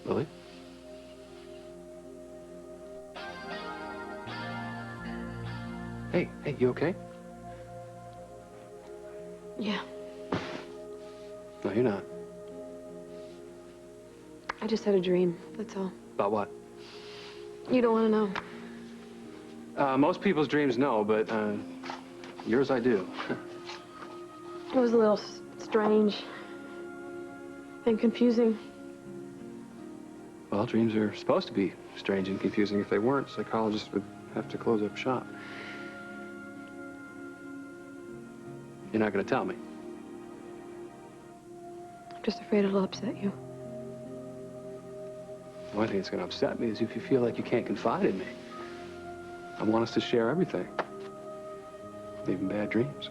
Lily? Hey, you okay? Yeah. No, you're not. I just had a dream, that's all. About what? You don't want to know. Most people's dreams know, but, yours I do. It was a little strange and confusing. Well, dreams are supposed to be strange and confusing. If they weren't, psychologists would have to close up shop. You're not going to tell me? I'm just afraid it'll upset you. The only thing that's going to upset me is if you feel like you can't confide in me. I want us to share everything, even bad dreams.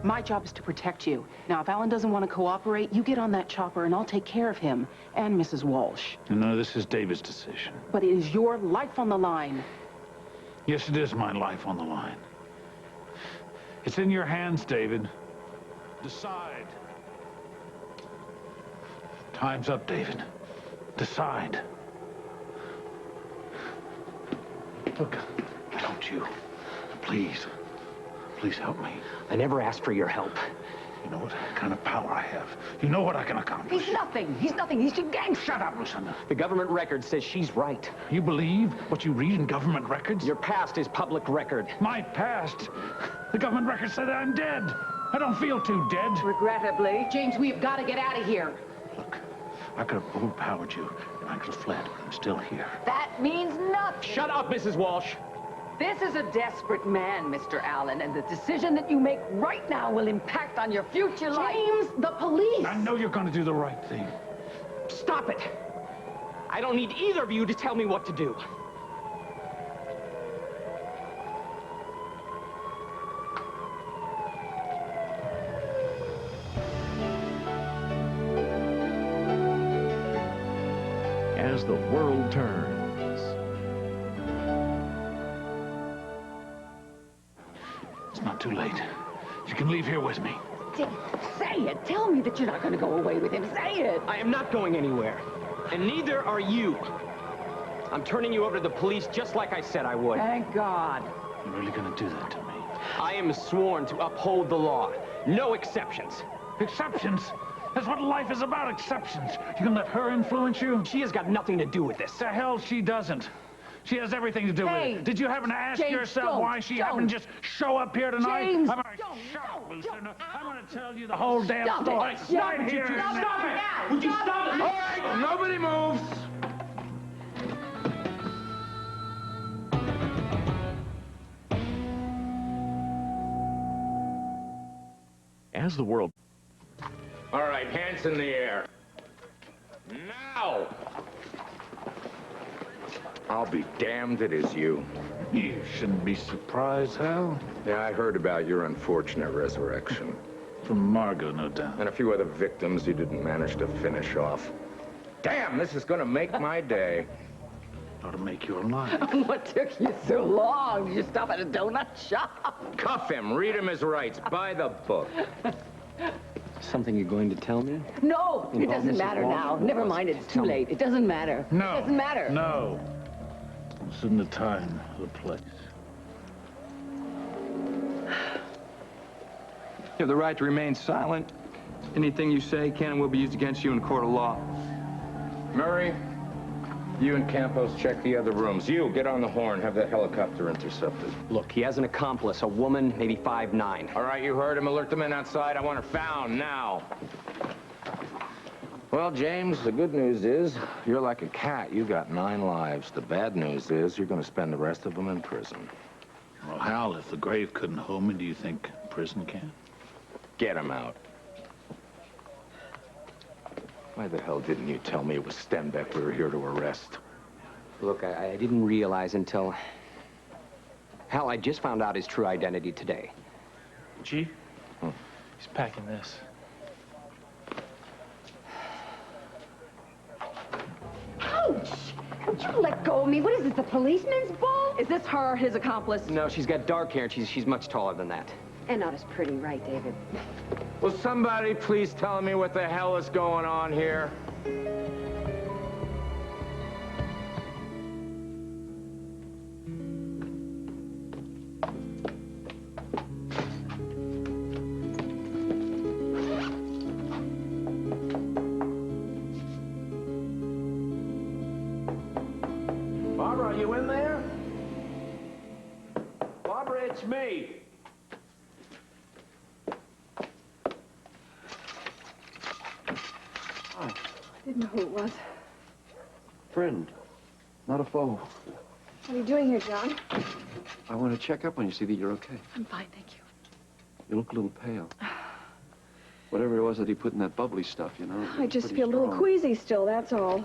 My job is to protect you. Now, if Alan doesn't want to cooperate, you get on that chopper and I'll take care of him and Mrs. Walsh. No, this is David's decision. But it is your life on the line. Yes, it is my life on the line. It's in your hands, David. Decide. Time's up, David. Decide. Look, don't you? Please. Please help me. I never asked for your help. You know what kind of power I have. You know what I can accomplish. He's nothing. He's nothing. He's too gang. Shut up, Lucinda. The government record says she's right. You believe what you read in government records? Your past is public record. My past? The government record said I'm dead. I don't feel too dead. Regrettably. James, we've got to get out of here. Look, I could have overpowered you, and I could have fled, but I'm still here. That means nothing. Shut up, Mrs. Walsh. This is a desperate man, Mr. Allen, and the decision that you make right now will impact on your future life. James, the police! I know you're going to do the right thing. Stop it. I don't need either of you to tell me what to do. As the world turns. It's not too late. You can leave here with me. Say it. Tell me that you're not going to go away with him. Say it. I am not going anywhere. And neither are you. I'm turning you over to the police just like I said I would. Thank God. You're really going to do that to me? I am sworn to uphold the law. No exceptions. Exceptions? That's what life is about, exceptions. You can let her influence you? She has got nothing to do with this. The hell she doesn't. She has everything to do with it. Did you happen to ask yourself why she happened to just show up here tonight? James, I'm gonna shut up, Lucinda. I'm going to tell you the whole damn story. Stop it, you two. Stop it! Would you stop it? All right, nobody moves. As the world... All right, hands in the air. Now! I'll be damned it is you. You shouldn't be surprised, Hal. Yeah, I heard about your unfortunate resurrection. From Margot, no doubt. And a few other victims you didn't manage to finish off. Damn, this is gonna make my day. Ought to make you alive. What took you so long? Did you stop at a donut shop? Cuff him, read him his rights, buy the book. Something you're going to tell me? No, it doesn't matter now. Never mind, it's too late. It doesn't matter. No. It doesn't matter. No. This isn't the time or the place. You have the right to remain silent. Anything you say can and will be used against you in a court of law. Murray, you and Campos check the other rooms. You, get on the horn, have that helicopter intercepted. Look, he has an accomplice, a woman, maybe 5'9". All right, you heard him. Alert the men outside. I want her found now. Well, James, the good news is you're like a cat. You got 9 lives. The bad news is you're going to spend the rest of them in prison. Well, Hal, if the grave couldn't hold me, do you think prison can? Get him out. Why the hell didn't you tell me it was Stenbeck we were here to arrest? Look, I didn't realize until... Hal, I just found out his true identity today. Chief? He's packing this. Ouch! Would you let go of me? What is this, the policeman's ball? Is this her, his accomplice? No, she's got dark hair, and she's much taller than that. And not as pretty, right, David? Will somebody please tell me what the hell is going on here? Barbara, are you in there? Barbara, it's me. I didn't know who it was. Friend, not a foe. What are you doing here, John? I want to check up on you, see that you're okay. I'm fine, thank you. You look a little pale. Whatever it was that he put in that bubbly stuff, you know. I just feel a little queasy still, that's all.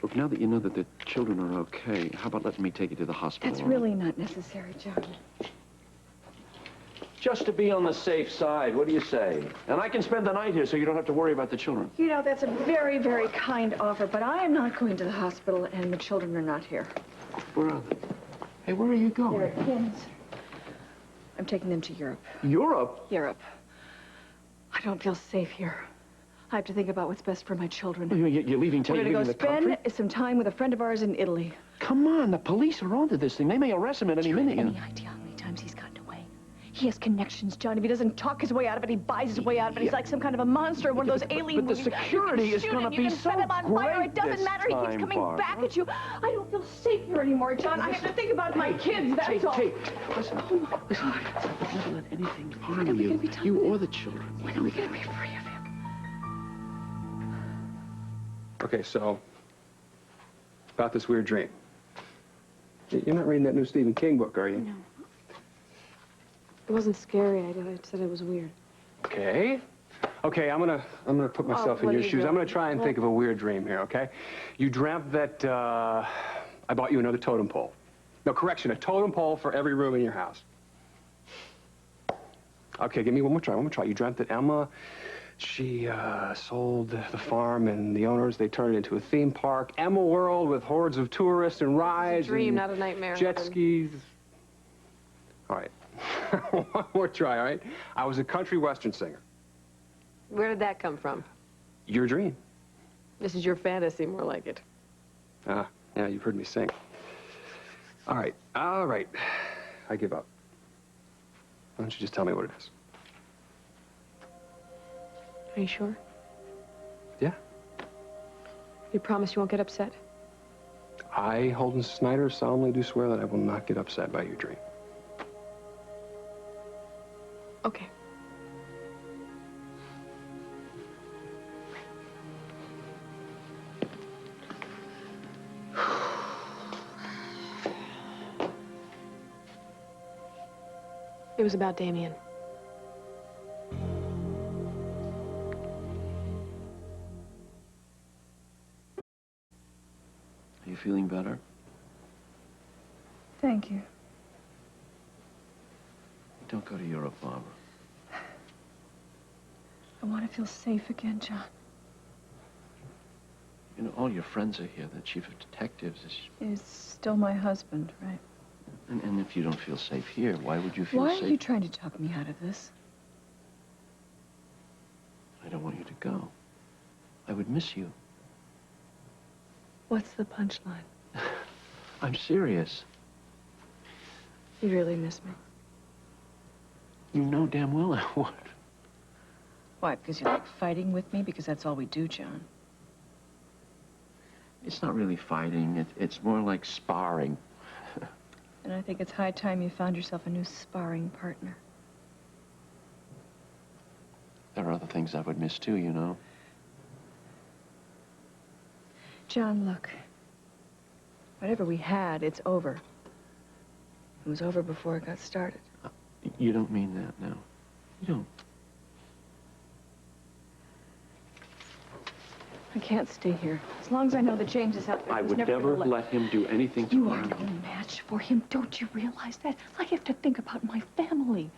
Look, now that you know that the children are okay, how about letting me take you to the hospital? That's really not necessary, John. Just to be on the safe side, what do you say? And I can spend the night here so you don't have to worry about the children. You know, that's a very, very kind offer, but I am not going to the hospital, and the children are not here. Where are they? Hey, where are you going? They're at Kim's. I'm taking them to Europe. Europe? Europe. I don't feel safe here. I have to think about what's best for my children. You're leaving town? We're going to the go spend country? some time with a friend of ours in Italy. Come on, the police are onto this thing. They may arrest him at any minute. Any idea how many times he's gotten away? He has connections, John. If he doesn't talk his way out of it, he buys his way out of it. He's like some kind of a monster in one of those alien but the movies. security is going to be so set him on fire. great It doesn't this matter. He keeps time, coming Barbara. back at you. I don't feel safe here anymore, John. I have to think about my kids, that's all. Listen, never let anything harm When are we you. gonna be done You with or it? the children. When are we going to be free of him? Okay, so, about this weird dream. You're not reading that new Stephen King book, are you? No. It wasn't scary. I said it was weird. Okay. Okay, I'm gonna put myself in what your are you shoes. I'm doing? gonna try and think of a weird dream here, okay? You dreamt that, I bought you another totem pole. No, correction, a totem pole for every room in your house. Okay, give me one more try. You dreamt that Emma, she sold the farm, and the owners, they turned it into a theme park. Emma World with hordes of tourists and rides. It's a dream, and not a nightmare. Jet skis. All right. One more try, all right? I was a country western singer. Where did that come from? Your dream. This is your fantasy, more like it. Yeah, you've heard me sing. All right. I give up. Why don't you just tell me what it is? Are you sure? Yeah. You promise you won't get upset? I, Holden Snyder, solemnly do swear that I will not get upset by your dream. Okay. It was about Damien. Are you feeling better? Thank you. Don't go to Europe, Barbara. I want to feel safe again, John. You know, all your friends are here. The chief of detectives is... He's still my husband, right? And if you don't feel safe here, why would you feel Why safe? are you trying to talk me out of this? I don't want you to go. I would miss you. What's the punchline? I'm serious. You really miss me? You know damn well I would. Why, because you like fighting with me? Because that's all we do, John. It's not really fighting. It's more like sparring. And I think it's high time you found yourself a new sparring partner. There are other things I would miss too, you know. John, look. Whatever we had, it's over. It was over before it got started. You don't mean that now. You don't. I can't stay here. As long as I know that James is out there, I he's would never never gonna let him do anything to You me. are no match for him. Don't you realize that? I have to think about my family.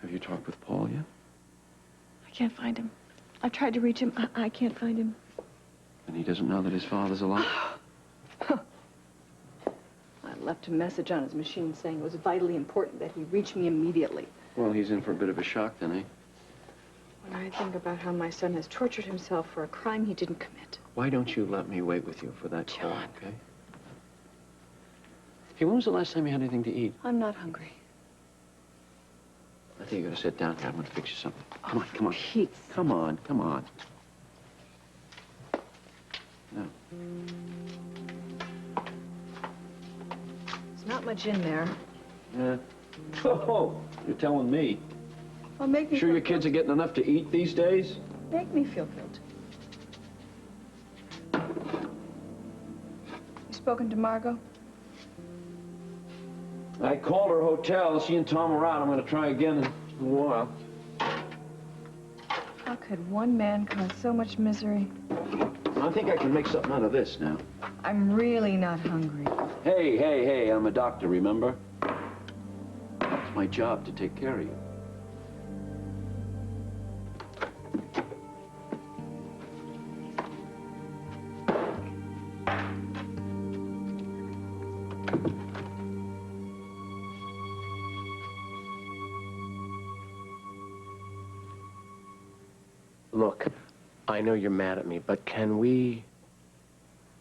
Have you talked with Paul yet? I can't find him. I've tried to reach him. I can't find him. And he doesn't know that his father's alive? I left a message on his machine saying it was vitally important that he reach me immediately. Well, he's in for a bit of a shock then, eh? When I think about how my son has tortured himself for a crime he didn't commit. Why don't you let me wait with you for that call, John. okay? Hey, when was the last time you had anything to eat? I'm not hungry. I think you gotta sit down here. I'm gonna fix you something. Come on, come on. Pete. Come on, come on. No. There's not much in there. Yeah. Oh, you're telling me. Well, make me Sure feel your kids are getting enough to eat these days? Make me feel guilty. You spoken to Margot? I called her hotel. She and Tom are out. I'm gonna try again in a while. How could one man cause so much misery? I think I can make something out of this now. I'm really not hungry. Hey, hey, hey, I'm a doctor, remember? It's my job to take care of you. Look, I know you're mad at me, but can we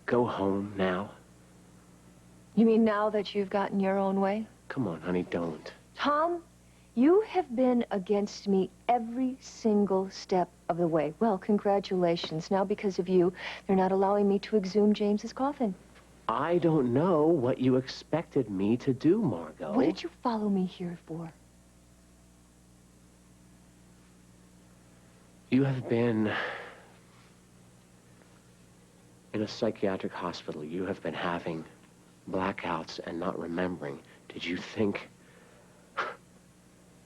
go home now? You mean now that you've gotten your own way? Come on, honey, don't. Tom, you have been against me every single step of the way. Well, congratulations. Now, because of you, they're not allowing me to exhume James's coffin. I don't know what you expected me to do, Margot. What did you follow me here for? You have been in a psychiatric hospital. You have been having blackouts and not remembering. Did you think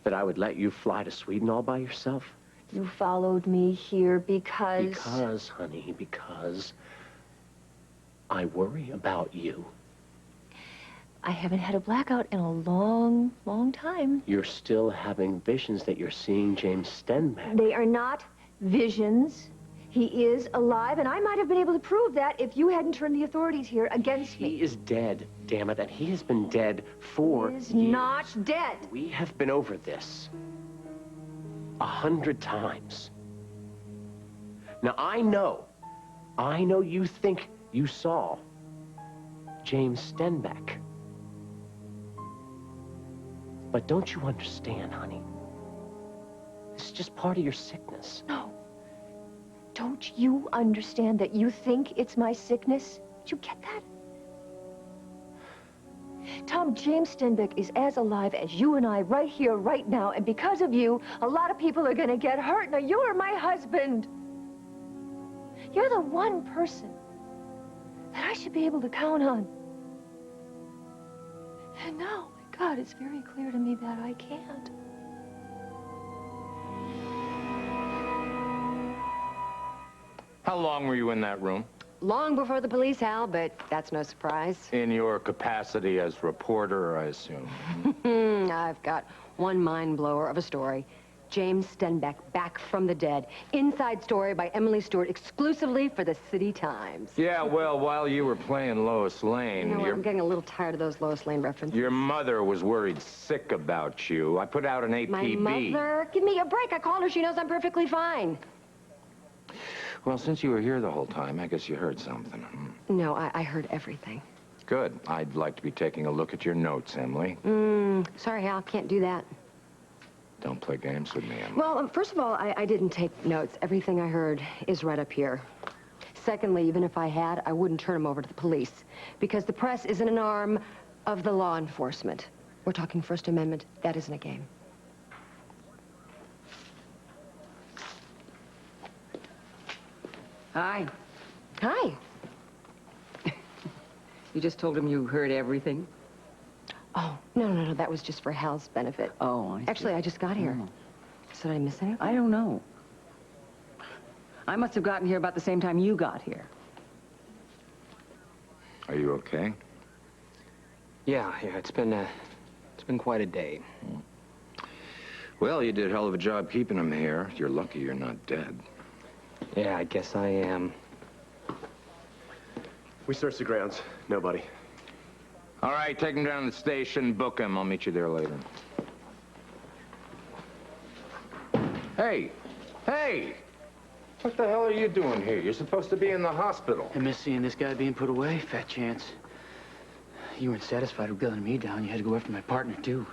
that I would let you fly to Sweden all by yourself? You followed me here because... Because, honey, because I worry about you. I haven't had a blackout in a long, long time. You're still having visions that you're seeing James Stenbeck. They are not visions. He is alive, and I might have been able to prove that if you hadn't turned the authorities here against me. He is dead, damn it, and he has been dead for years. He is not dead. We have been over this 100 times. Now, I know you think you saw James Stenbeck. But don't you understand, honey? This is just part of your sickness. No. Don't you understand that you think it's my sickness? Did you get that? Tom, James Stenbeck is as alive as you and I right here, right now, and because of you, a lot of people are gonna get hurt. Now, you're my husband. You're the one person that I should be able to count on. And now, my God, it's very clear to me that I can't. How long were you in that room? Long before the police, Hal, but that's no surprise. In your capacity as reporter, I assume. I've got one mind blower of a story. James Stenbeck, back from the dead. Inside story by Emily Stewart, exclusively for the City Times. Yeah, well, while you were playing Lois Lane... You know, I'm getting a little tired of those Lois Lane references. Your mother was worried sick about you. I put out an APB. My mother? Give me a break. I called her. She knows I'm perfectly fine. Well, since you were here the whole time, I guess you heard something. No, I heard everything. Good. I'd like to be taking a look at your notes, Emily. Sorry, Hal, can't do that. Don't play games with me, Emily. Well, first of all, I didn't take notes. Everything I heard is right up here. Secondly, even if I had, I wouldn't turn them over to the police, because the press isn't an arm of the law enforcement. We're talking First Amendment. That isn't a game. Hi. Hi. You just told him you heard everything? Oh, no. That was just for Hal's benefit. Oh, I see. Actually, I just got here. Oh. Did I miss anything? I don't know. I must have gotten here about the same time you got here. Are you okay? Yeah, it's been quite a day. Well, you did a hell of a job keeping him here. You're lucky you're not dead. Yeah, I guess I am. We searched the grounds. Nobody. All right, take him down to the station, book him. I'll meet you there later. Hey! Hey! What the hell are you doing here? You're supposed to be in the hospital. I miss seeing this guy being put away, fat chance. You weren't satisfied with gunning me down. You had to go after my partner, too.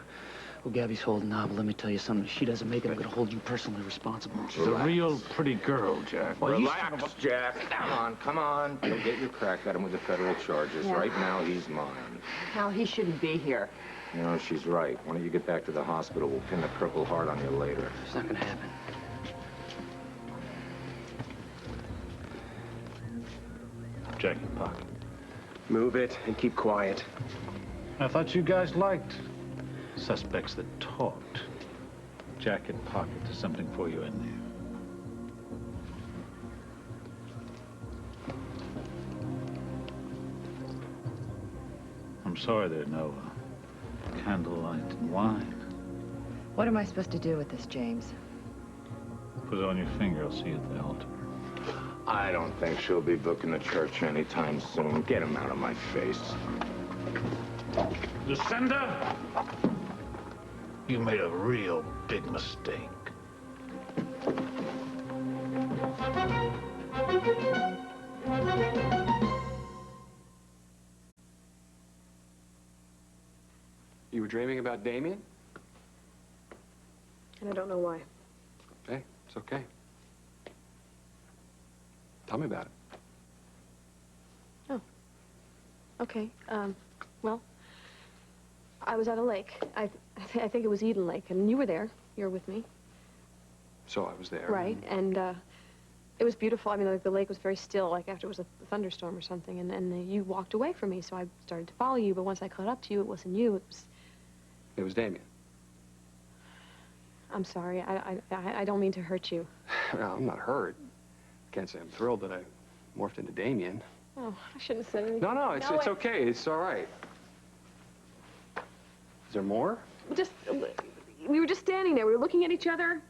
Well, Gabby's holding on, but let me tell you something. If she doesn't make it, I'm gonna hold you personally responsible. She's a real pretty girl, Jack. Well, relax, Jack. Come on, come on. You'll get your crack at him with the federal charges. Yeah. Right now, he's mine. Now, he shouldn't be here. You know, she's right. Why don't you get back to the hospital? We'll pin the Purple Heart on you later. It's not gonna happen. Jack in pocket. Move it and keep quiet. I thought you guys liked suspects that talked. Jack in pocket. There's something for you in there. I'm sorry there's no candlelight and wine. What am I supposed to do with this, James? Put it on your finger. I'll see you at the altar. I don't think she'll be booking the church anytime soon. Get him out of my face. Lucinda! You made a real big mistake. You were dreaming about Damien? And I don't know why. Hey, it's okay. Tell me about it. Oh. Okay. Well, I was at a lake. I think it was Eden Lake, and you were there. You were with me. So I was there. Right, and it was beautiful. I mean, like, the lake was very still, like after it was a thunderstorm or something, and you walked away from me, so I started to follow you, but once I caught up to you, it wasn't you, It was Damien. I'm sorry. I don't mean to hurt you. No, I'm not hurt. Can't say I'm thrilled that I morphed into Damien. Oh, I shouldn't have said anything. No, it's okay. It's all right. Is there more? We were just standing there. We were looking at each other,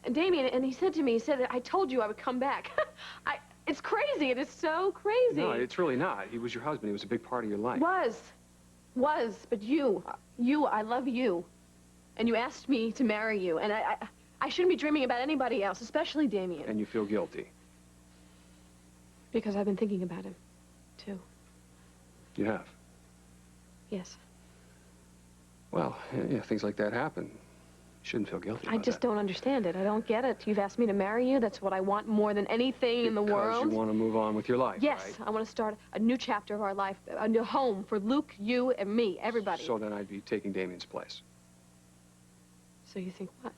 and Damien, and he said to me, he said, I told you I would come back. It's crazy. It is so crazy. No, it's really not. He was your husband. He was a big part of your life. Was, but you, I love you. And you asked me to marry you, and I shouldn't be dreaming about anybody else, especially Damien. And you feel guilty. Because I've been thinking about him, too. You have? Yes. Well, yeah, things like that happen. You shouldn't feel guilty I about just don't understand it. I don't get it. You've asked me to marry you. That's what I want more than anything in the world. Because you want to move on with your life, Yes, right? I want to start a new chapter of our life, a new home for Luke, you, and me, everybody. So then I'd be taking Damien's place. So you think what?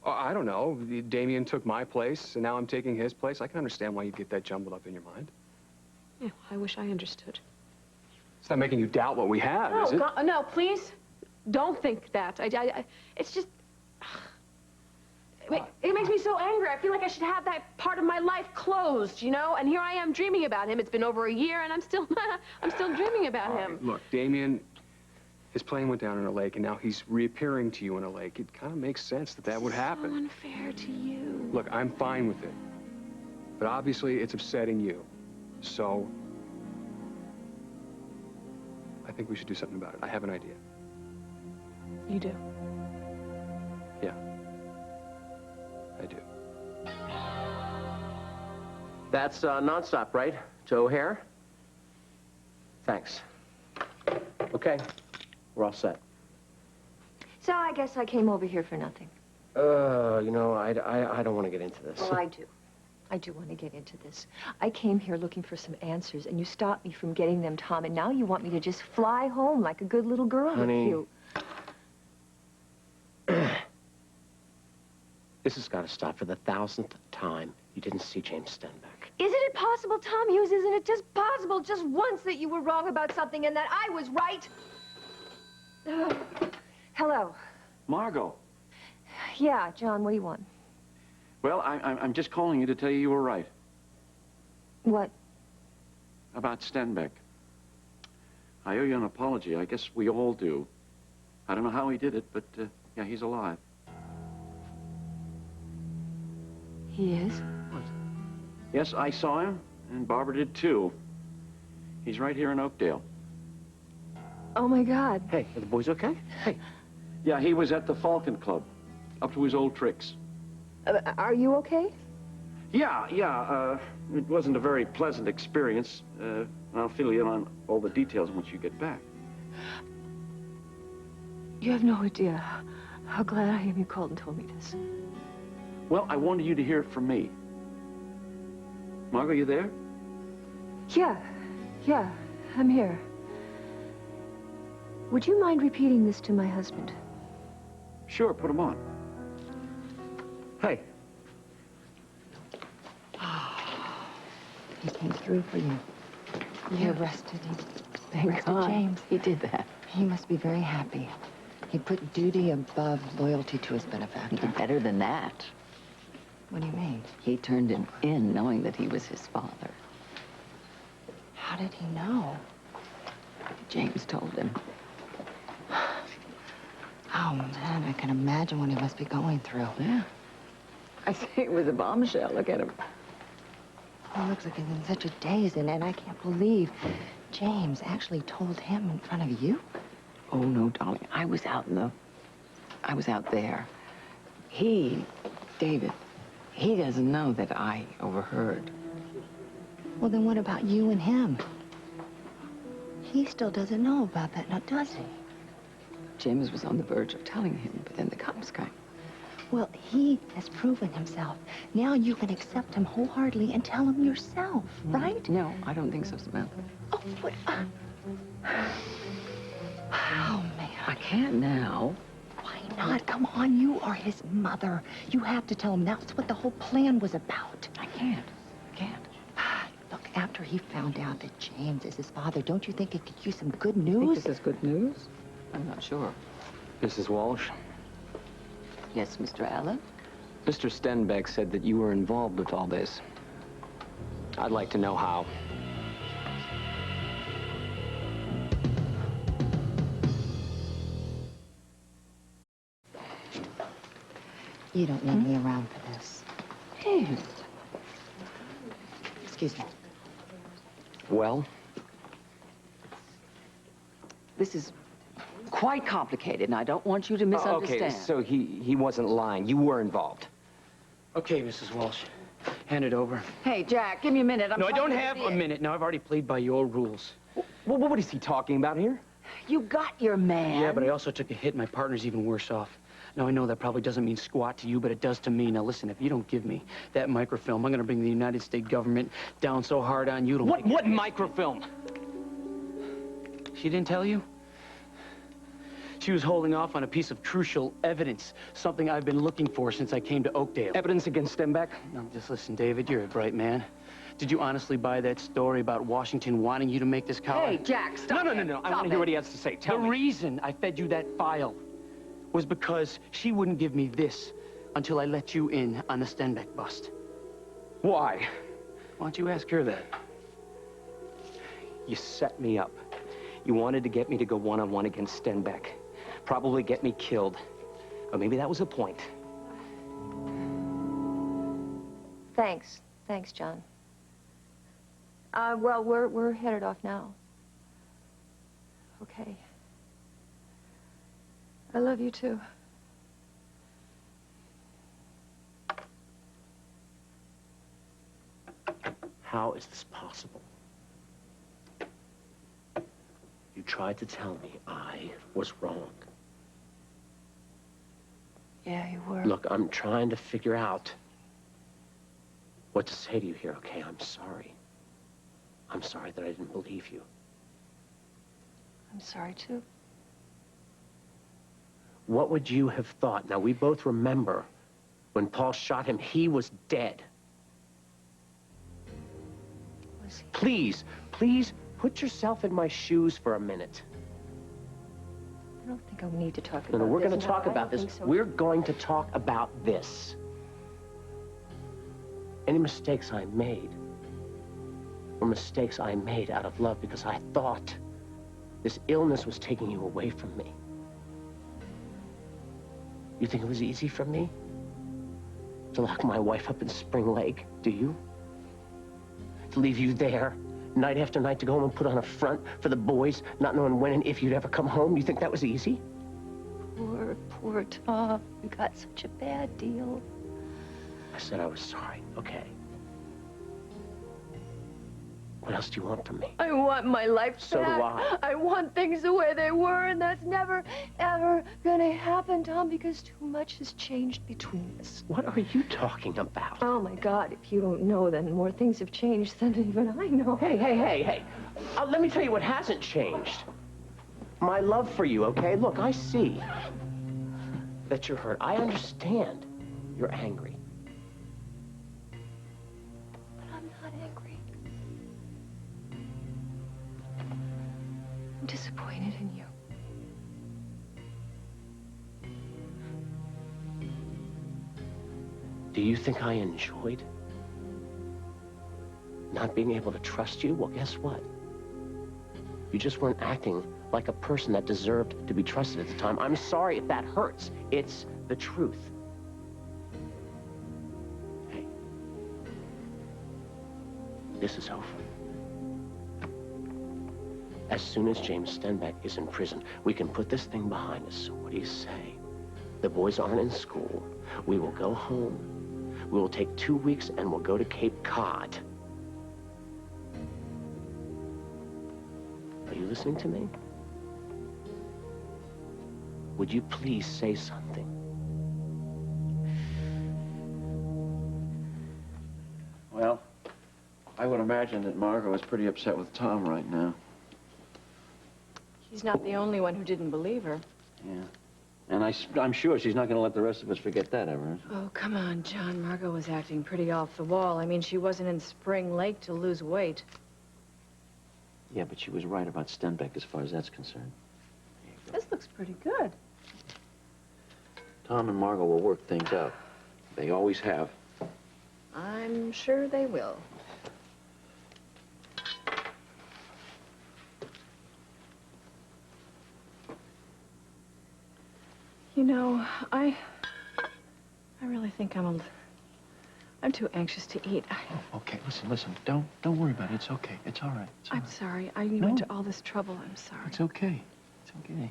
Oh, I don't know. Damien took my place, and now I'm taking his place. I can understand why you'd get that jumbled up in your mind. Yeah, I wish I understood. It's not making you doubt what we have, is it? God, no, please. Don't think that. It's just... It makes me so angry. I feel like I should have that part of my life closed, you know? And here I am dreaming about him. It's been over a year, and I'm still dreaming about him. Look, Damien, his plane went down in a lake, and now he's reappearing to you in a lake. It kind of makes sense that would happen. So unfair to you. Look, I'm fine with it. But obviously, it's upsetting you. So, I think we should do something about it. I have an idea. You do? Yeah. I do. That's nonstop, right? To O'Hare? Thanks. Okay. We're all set. So I guess I came over here for nothing. You know, I don't want to get into this. Well, I do. I do want to get into this. I came here looking for some answers, and you stopped me from getting them, Tom, and now you want me to just fly home like a good little girl Honey, with you. This has got to stop. For the 1000th time, you didn't see James Stenbeck. Isn't it possible, Tom Hughes, isn't it just possible just once that you were wrong about something and that I was right? Hello. Margot. Yeah, John, what do you want? Well, I'm just calling you to tell you were right. What? About Stenbeck. I owe you an apology. I guess we all do. I don't know how he did it, but, yeah, he's alive. He is? What? Yes, I saw him, and Barbara did, too. He's right here in Oakdale. Oh, my God. Hey, are the boys okay? Hey. Yeah, he was at the Falcon Club, up to his old tricks. Are you okay? Yeah. It wasn't a very pleasant experience. I'll fill you in on all the details once you get back. You have no idea how glad I am you called and told me this. Well, I wanted you to hear it from me. Margot, you there? Yeah, I'm here. Would you mind repeating this to my husband? Sure, put him on. Hey. He came through for you. He arrested him. Thank God. James. He did that. He must be very happy. He put duty above loyalty to his benefactor. He did better than that. What do you mean? He turned him in knowing that he was his father. How did he know? James told him. Oh, man, I can imagine what he must be going through. Yeah. I say it was a bombshell. Look at him. He looks like he's in such a daze, and I can't believe James actually told him in front of you. Oh, no, darling. I was out there. David, he doesn't know that I overheard. Well, then what about you and him? He still doesn't know about that, now does he? James was on the verge of telling him, but then the cops came. Well, he has proven himself. Now you can accept him wholeheartedly and tell him yourself, right? No, I don't think so, Samantha. Oh, what? Oh, man. I can't now. Why not? Come on, you are his mother. You have to tell him that's what the whole plan was about. I can't. Look, after he found out that James is his father, don't you think it could use some good Think news? this is good news? I'm not sure. Mrs. Walsh, Yes, Mr. Allen? Mr. Stenbeck said that you were involved with all this. I'd like to know how. You don't need me around for this. Hey. Excuse me. Well? This is quite complicated, and I don't want you to misunderstand. Okay, so he wasn't lying. You were involved. Okay, Mrs. Walsh. Hand it over. Hey, Jack, give me a minute. No, I don't have a minute. Now, I've already played by your rules. Well, what is he talking about here? You got your man. Yeah, but I also took a hit. My partner's even worse off. Now, I know that probably doesn't mean squat to you, but it does to me. Now, listen, if you don't give me that microfilm, I'm going to bring the United States government down so hard on you. What microfilm? She didn't tell you? She was holding off on a piece of crucial evidence, something I've been looking for since I came to Oakdale. Evidence against Stenbeck? No, just listen, David, you're a bright man. Did you honestly buy that story about Washington wanting you to make this collar? Hey, Jack, stop No. it. I want to hear what he has to say. Tell me. The reason I fed you that file was because she wouldn't give me this until I let you in on the Stenbeck bust. Why? Why don't you ask her that? You set me up. You wanted to get me to go one-on-one against Stenbeck. Probably get me killed. Or maybe that was the point. Thanks, John. Well, we're headed off now. Okay. I love you too. How is this possible? You tried to tell me I was wrong. Yeah, you were. Look, I'm trying to figure out what to say to you here, okay? I'm sorry. I'm sorry that I didn't believe you. I'm sorry too. What would you have thought? Now, we both remember when Paul shot him, he was dead. Was he? Please put yourself in my shoes for a minute. I don't think I need to talk about No, we're this. going to talk I about don't this. think so. We're going to talk about this. Any mistakes I made were mistakes I made out of love because I thought this illness was taking you away from me. You think it was easy for me to lock my wife up in Spring Lake, do you? To leave you there night after night to go home and put on a front for the boys, not knowing when and if you'd ever come home? You think that was easy? Poor Tom. You got such a bad deal. I said I was sorry, okay? What else do you want from me? I want my life back. So do I. I want things the way they were, and that's never, ever gonna happen, Tom, because too much has changed between us. What are you talking about? Oh, my God, if you don't know, then more things have changed than even I know. Hey. Let me tell you what hasn't changed. My love for you, okay? Look, I see that you're hurt. I understand you're angry. But I'm not angry. I'm disappointed in you. Do you think I enjoyed not being able to trust you? Well, guess what? You just weren't acting like a person that deserved to be trusted at the time. I'm sorry if that hurts. It's the truth. Hey, this is over. As soon as James Stenbeck is in prison, we can put this thing behind us. So what do you say? The boys aren't in school. We will go home. We will take 2 weeks and we'll go to Cape Cod. Are you listening to me? Would you please say something? Well, I would imagine that Margot is pretty upset with Tom right now. He's not the only one who didn't believe her. Yeah. And I'm sure she's not going to let the rest of us forget that ever. Oh, come on, John. Margot was acting pretty off the wall. I mean, she wasn't in Spring Lake to lose weight. Yeah, but she was right about Stenbeck as far as that's concerned. This looks pretty good. Tom and Margot will work things out. They always have. I'm sure they will. You know, I really think I'm too anxious to eat. Oh, okay, listen. Don't worry about it. It's okay. It's all right. I'm sorry. I went to all this trouble. I'm sorry. It's okay. It's okay.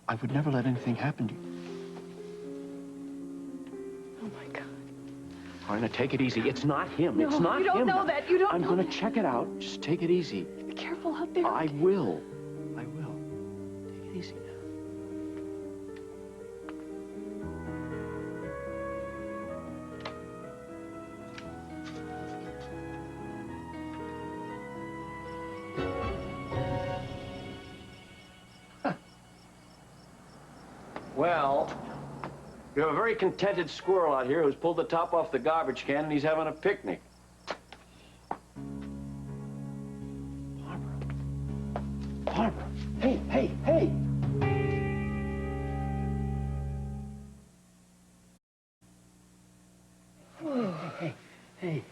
I would never let anything happen to you. Oh, my God. All right, now take it easy. It's not him. No, it's not him. you don't know that. You don't I'm know going to that. check it out. Just take it easy. Be careful out there. I will. I will. Take it easy now. Well, you have a very contented squirrel out here who's pulled the top off the garbage can and he's having a picnic. Barbara. Hey. Hey.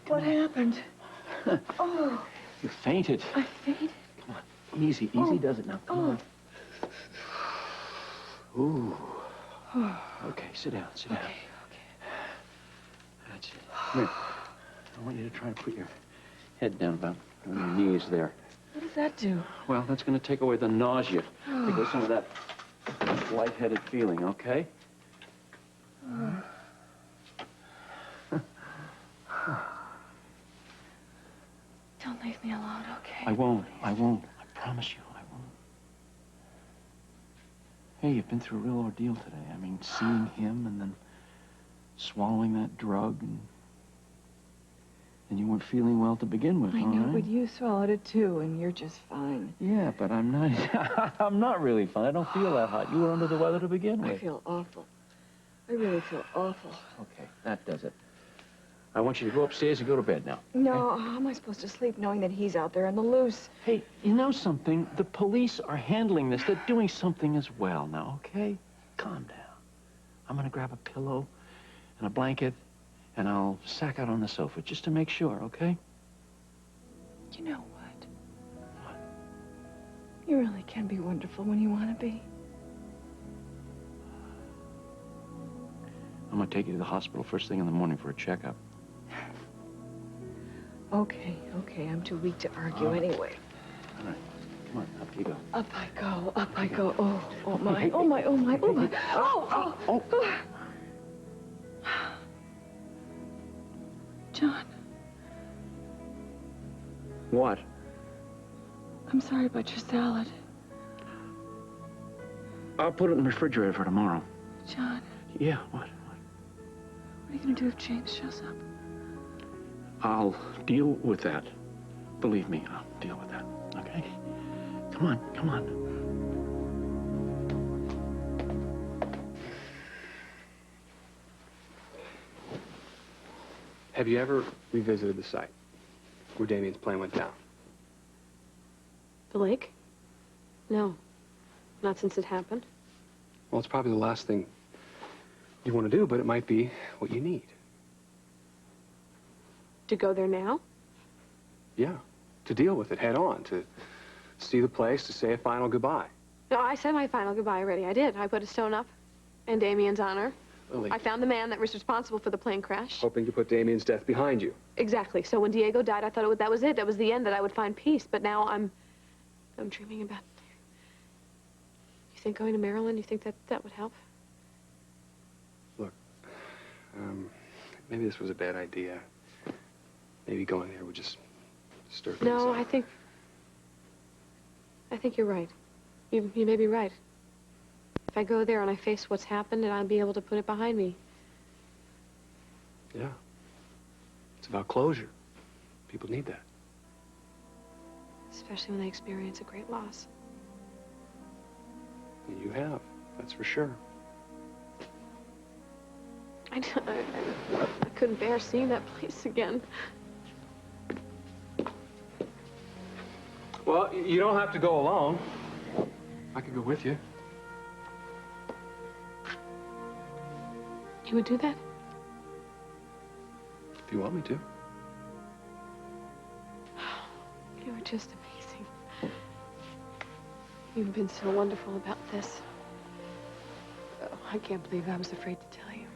What happened? Oh. You fainted. I fainted? Come on. Easy does it now. Come on. Ooh. Okay, sit down. Okay. That's it. Come here. I want you to try to put your head down about on your knees there. What does that do? Well, that's going to take away the nausea. Take away some of that lightheaded feeling, okay? Don't leave me alone, okay? I won't. I promise you, I won't. Hey, you've been through a real ordeal today. I mean, seeing him and then swallowing that drug and you weren't feeling well to begin with, I all know, right? but you swallowed it too, and you're just fine. Yeah, but I'm not... I'm not really fine. I don't feel that hot. You were under the weather to begin with. I feel awful. I really feel awful. Okay, that does it. I want you to go upstairs and go to bed now. No, how am I supposed to sleep knowing that he's out there on the loose? Hey, you know something? The police are handling this. They're doing something as well now, okay? Calm down. I'm gonna grab a pillow and a blanket, and I'll sack out on the sofa just to make sure, okay? You know what? What? You really can be wonderful when you want to be. I'm gonna take you to the hospital first thing in the morning for a checkup. Okay. I'm too weak to argue anyway. All right, come on, up you go. Up I go. Oh my. Oh. John, What? I'm sorry about your salad. I'll put it in the refrigerator for tomorrow. John, Yeah, what? what are you gonna do if James shows up? I'll deal with that. Believe me, I'll deal with that, okay? Come on, come on. Have you ever revisited the site where Damien's plane went down? The lake? No. Not since it happened. Well, it's probably the last thing you want to do, but it might be what you need. To go there now? Yeah, to deal with it head on, to see the place, to say a final goodbye. No, I said my final goodbye already. I did. I put a stone up in Damien's honor. Lily. I found the man that was responsible for the plane crash. Hoping to put Damien's death behind you. Exactly. So when Diego died, I thought that was it. That was the end, that I would find peace. But now I'm dreaming about... You think going to Maryland, you think that would help? Look, maybe this was a bad idea. Maybe going there would just stir things No, up. I think you're right. You may be right. If I go there and I face what's happened, and I'll be able to put it behind me. Yeah. It's about closure. People need that. Especially when they experience a great loss. And you have, that's for sure. I couldn't bear seeing that place again. Well, you don't have to go alone. I could go with you. You would do that? If you want me to. You were just amazing. You've been so wonderful about this. Oh, I can't believe I was afraid to tell you.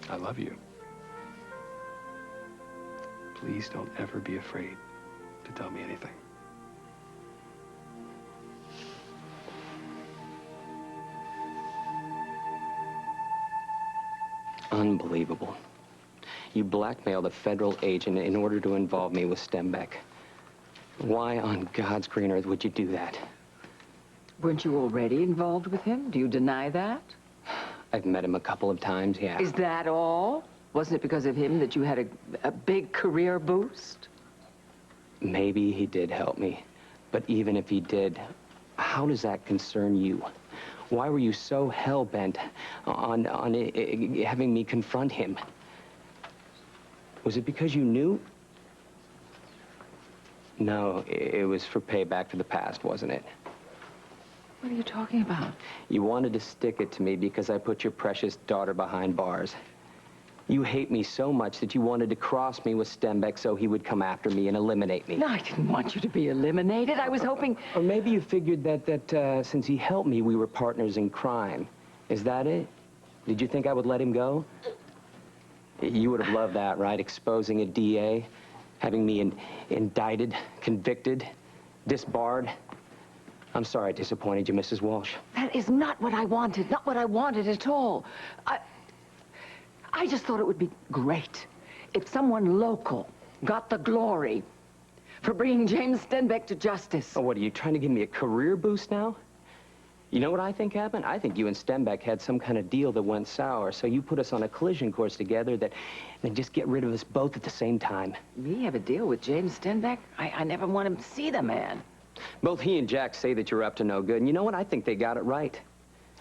I love you. Please don't ever be afraid to tell me anything. Unbelievable. You blackmailed a federal agent in order to involve me with Stenbeck. Why on God's green earth would you do that? Weren't you already involved with him? Do you deny that? I've met him a couple of times, yeah. Is that all? Wasn't it because of him that you had a big career boost? Maybe he did help me. But even if he did, how does that concern you? Why were you so hell-bent on having me confront him? Was it because you knew? No, it was for payback for the past, wasn't it? What are you talking about? You wanted to stick it to me because I put your precious daughter behind bars. You hate me so much that you wanted to cross me with Stenbeck so he would come after me and eliminate me. No, I didn't want you to be eliminated. I was hoping... Or maybe you figured that since he helped me, we were partners in crime. Is that it? Did you think I would let him go? You would have loved that, right? Exposing a DA, having me indicted, convicted, disbarred. I'm sorry I disappointed you, Mrs. Walsh. That is not what I wanted. Not what I wanted at all. I just thought it would be great if someone local got the glory for bringing James Stenbeck to justice. Oh, what, are you trying to give me a career boost now? You know what I think happened? I think you and Stenbeck had some kind of deal that went sour, so you put us on a collision course together that then just get rid of us both at the same time. We have a deal with James Stenbeck? I never want him to see the man. Both he and Jack say that you're up to no good, and you know what? I think they got it right.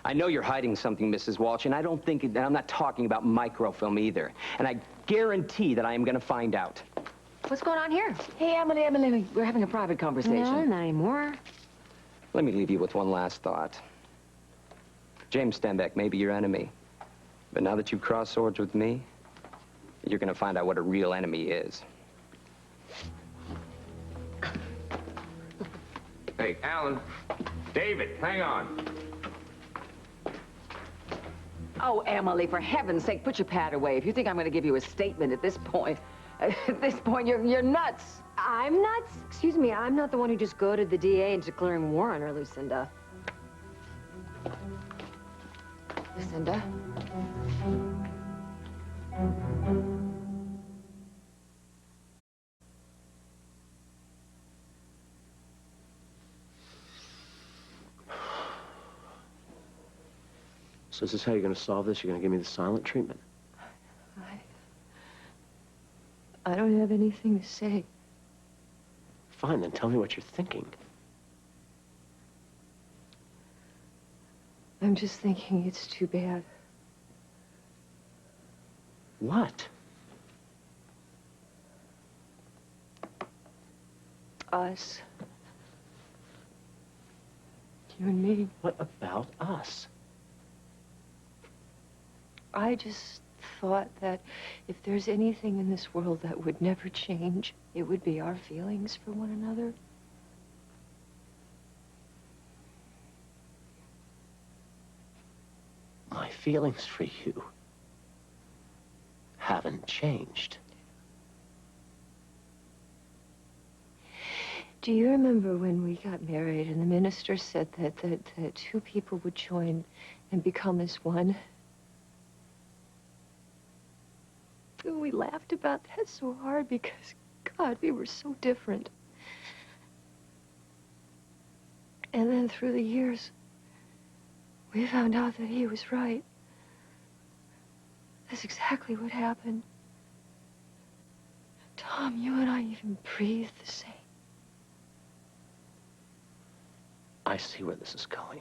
I know you're hiding something, Mrs. Walsh, and I don't think, and I'm not talking about microfilm either. And I guarantee that I am going to find out. What's going on here? Hey, Emily, we're having a private conversation. No, not anymore. Let me leave you with one last thought. James Stenbeck may be your enemy, but now that you've crossed swords with me, you're going to find out what a real enemy is. Hey, Alan. David, hang on. Oh, Emily, for heaven's sake, put your pad away. If you think I'm going to give you a statement at this point, you're nuts. I'm nuts? Excuse me, I'm not the one who just goaded the DA into declaring war on her, Lucinda. Lucinda? So is this how you're going to solve this? You're going to give me the silent treatment? I don't have anything to say. Fine, then tell me what you're thinking. I'm just thinking it's too bad. What? Us. You and me. What about us? I just thought that if there's anything in this world that would never change, it would be our feelings for one another. My feelings for you haven't changed. Do you remember when we got married and the minister said that two people would join and become as one? We laughed about that so hard because, God, we were so different. And then through the years, we found out that he was right. That's exactly what happened. Tom, you and I even breathe the same. I see where this is going.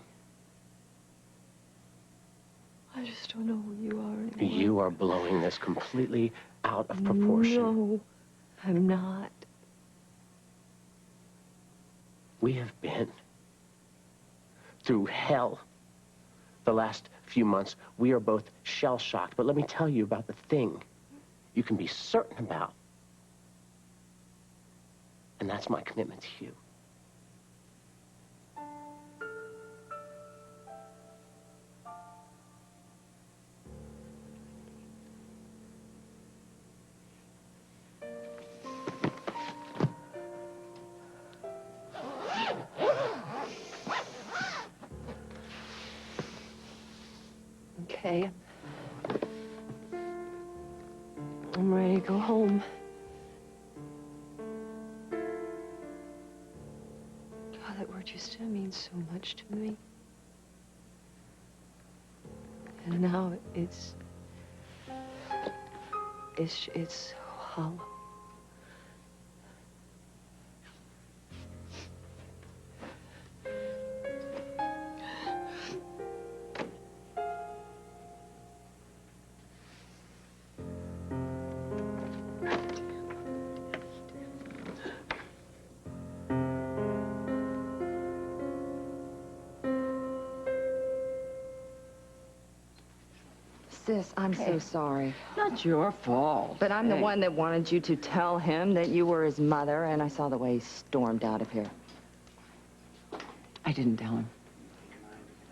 I just don't know who you are anymore. You are blowing this completely out of proportion. No, I'm not. We have been through hell the last few months. We are both shell-shocked. But let me tell you about the thing you can be certain about. And that's my commitment to you. Okay. I'm ready to go home. God, that word just means so much to me. And now it's so hollow. Sis, I'm so sorry. Not your fault. But I'm the Hey. one that wanted you to tell him that you were his mother, and I saw the way he stormed out of here. I didn't tell him.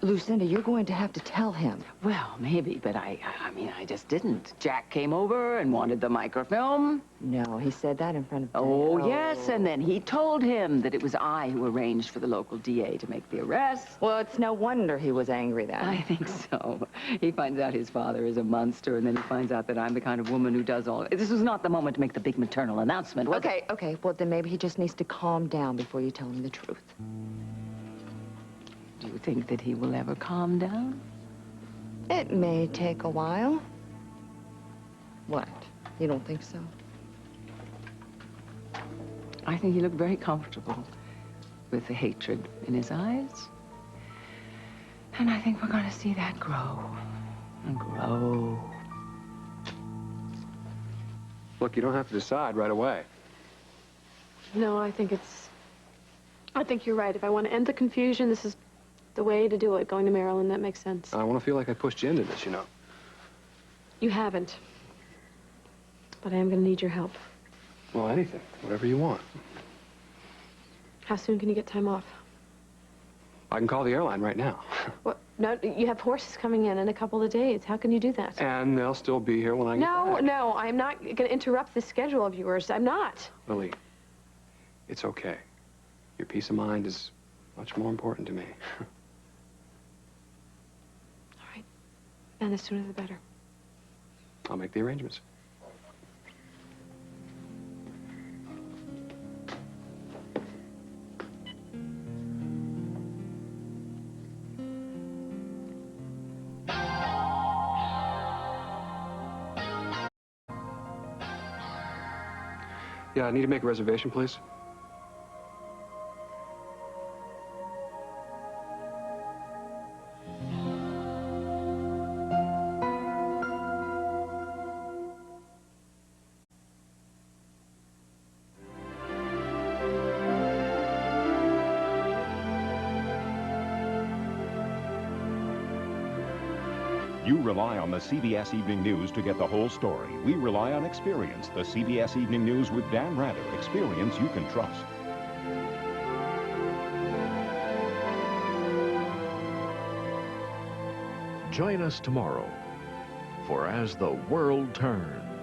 Lucinda, you're going to have to tell him. Well, maybe, but I mean, I just didn't. Jack came over and wanted the microfilm. No, he said that in front of Oh, Dad. yes, and then he told him that it was I who arranged for the local DA to make the arrest. Well, it's no wonder he was angry then. I think so. He finds out his father is a monster, and then he finds out that I'm the kind of woman who does all... This was not the moment to make the big maternal announcement, was it? Okay, well, then maybe he just needs to calm down before you tell him the truth. Do you think that he will ever calm down? It may take a while. What? You don't think so? I think he looked very comfortable with the hatred in his eyes. And I think we're going to see that grow and grow. Look, you don't have to decide right away. No, I think you're right. If I want to end the confusion, this is the way to do it. Going to Maryland, that makes sense. I don't want to feel like I pushed you into this, you know. You haven't. But I am going to need your help. Well, anything. Whatever you want. How soon can you get time off? I can call the airline right now. What? No, you have horses coming in a couple of days. How can you do that? And they'll still be here when I get back. No, I'm not going to interrupt this schedule of yours. I'm not. Lily, it's okay. Your peace of mind is much more important to me. All right. And the sooner the better. I'll make the arrangements. Yeah, I need to make a reservation, please. You rely on the CBS Evening News to get the whole story. We rely on experience. The CBS Evening News with Dan Rather. Experience you can trust. Join us tomorrow for As the World Turns.